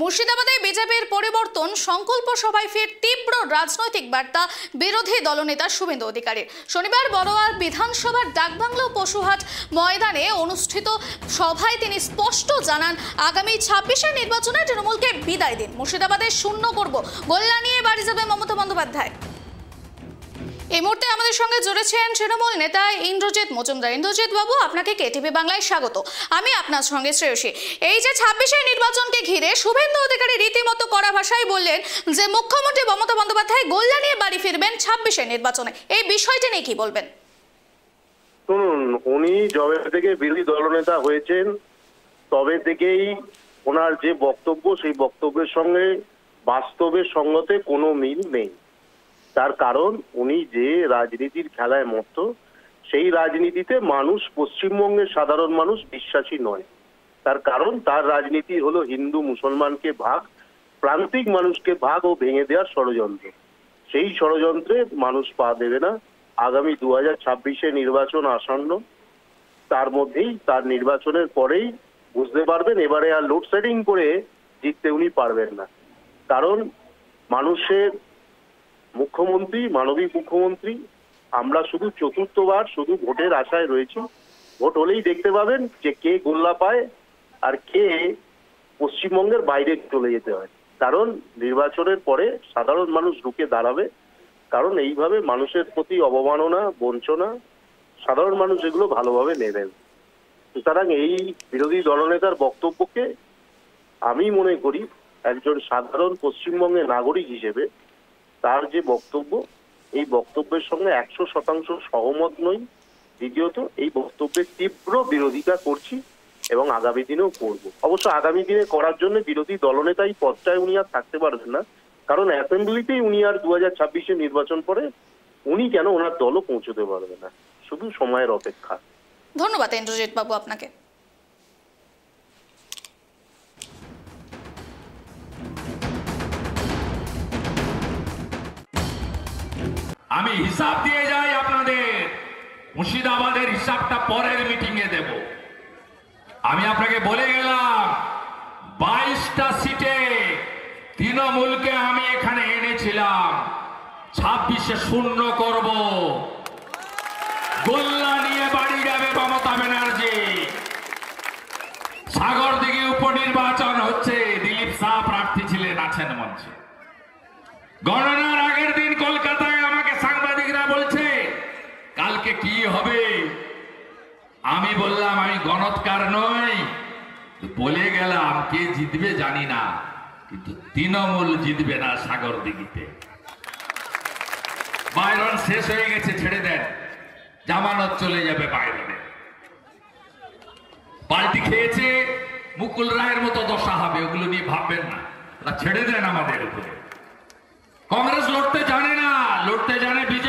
মুর্শিদাবাদে বিজেপির পরিবর্তন সংকল্প সভায় ফের তীব্র রাজনৈতিক বার্তা বিরোধী দলনেতা শুভেন্দু অধিকারীর। শনিবার বড়োয়া বিধানসভার ডাকবাংলো পশুহাট ময়দানে অনুষ্ঠিত সভায় তিনি স্পষ্ট জানান, আগামী ২৬শে নির্বাচনে তৃণমূলকে বিদায় দিন, মুর্শিদাবাদে শূন্য করব, গোল্লা নিয়ে বাড়ি যাবে মমতা বন্দ্যোপাধ্যায়। এই মুহূর্তে আমাদের সঙ্গে জুড়েছেন তৃণমূল নেতা ইন্দ্রজিৎ মজুমদার। ইন্দ্রজিৎ বাবু, আপনাকে কেটিভি বাংলায় স্বাগত। আমি আপনার সঙ্গে শ্রেয়সী। এই যে ২৬শে নির্বাচনকে ঘিরে শুভেন্দু অধিকারী রীতিমতো কড়া ভাষায় বললেন যে মুখ্যমন্ত্রী মমতা বন্দ্যোপাধ্যায় গোল্লা নিয়ে বাড়ি ফিরবেন ২৬শে নির্বাচনে, এই বিষয়টি নিয়ে কি বলবেন? শুনুন, উনি যবে থেকে বিরোধী দলনেতা হয়েছেন তবে থেকেই ওনার যে বক্তব্য, সেই বক্তব্যের সঙ্গে বাস্তবের সঙ্গতে কোনো মিল নেই। তার কারণ, উনি যে রাজনীতির খেলায় মত্ত, সেই রাজনীতিতে মানুষ, পশ্চিমবঙ্গের সাধারণ মানুষ বিশ্বাসী নয়। তার কারণ, তার রাজনীতি হলো হিন্দু মুসলমানকে ভাগ, প্রান্তিক মানুষকে ভাগ ও ভেঙে দেওয়ার ষড়যন্ত্র। সেই ষড়যন্ত্রে মানুষ পা দেবে না। আগামী ২০২৬-এ নির্বাচন আসন্ন, তার মধ্যেই, তার নির্বাচনের পরেই বুঝতে পারবেন এবারে আর লোডশেডিং করে জিততে উনি পারবেন না। কারণ মানুষের মুখ্যমন্ত্রী, মানবিক মুখ্যমন্ত্রী, আমরা শুধু চতুর্থবার শুধু ভোটের আশায় রয়েছি। ভোট হলেই দেখতে পাবেন যে কে গোল্লা পায় আর কে পশ্চিমবঙ্গের বাইরে চলে যেতে হয়। কারণ নির্বাচনের পরে সাধারণ মানুষ রুখে দাঁড়াবে। কারণ এইভাবে মানুষের প্রতি অবমাননা, বঞ্চনা সাধারণ মানুষ এগুলো ভালোভাবে নেবেন। সুতরাং এই বিরোধী দলনেতার বক্তব্যকে আমি মনে করি একজন সাধারণ পশ্চিমবঙ্গের নাগরিক হিসেবে তার যে বক্তব্য, এই বক্তব্যের সঙ্গে ১০০% সহমত নই। দ্বিতীয়ত, এই বক্তব্যের তীব্র বিরোধিতা করছি এবং আগামী দিনেও করব। অবশ্য আগামী দিনে করার জন্য বিরোধী দলনেতা এই পদটায় উনি আর থাকতে পারবেন না। কারণ অ্যাসেম্বলিতেই উনি আর ২০২৬-এ নির্বাচন পরে উনি কেন ওনার দলও পৌঁছতে পারবে না। শুধু সময়ের অপেক্ষা। ধন্যবাদ ইন্দ্রজিৎ বাবু আপনাকে। আমি হিসাব দিয়ে যাই আপনাদের, মুর্শিদাবাদের হিসাবটা পরের মিটিং এ দেব। আমি আপনাকে বলে গেলাম ২২টা সিটে তৃণমূলকে আমি এখানে এনেছিলাম, ২৬-এ শূন্য করব, গোল্লা নিয়ে বাড়ি যাবে মমতা ব্যানার্জি। সাগরদিঘি উপনির্বাচন হচ্ছে, দিলীপ শাহ প্রার্থী ছিলেন, আছেন মঞ্চে। গণনার আগের দিন কলকাতায় আমাকে সাংবাদিকরা বলছে কালকে কি হবে। আমি বললাম আমি গণৎকার নই, বলে গেলাম কে জিতবে জানি না, কিন্তু তৃণমূল জিতবে না সাগরদিঘিতে। বাইরন শেষ হয়ে গেছে, ছেড়ে দেন, জামানত চলে যাবে বাইরনে। পাল্টি খেয়েছে, মুকুল রায়ের মতো দশা হবে, ওগুলো নিয়ে ভাববেন না, ছেড়ে দেন আমাদের উপরে। কংগ্রেস লড়তে জানে না, লড়তে জানে বিজেপি।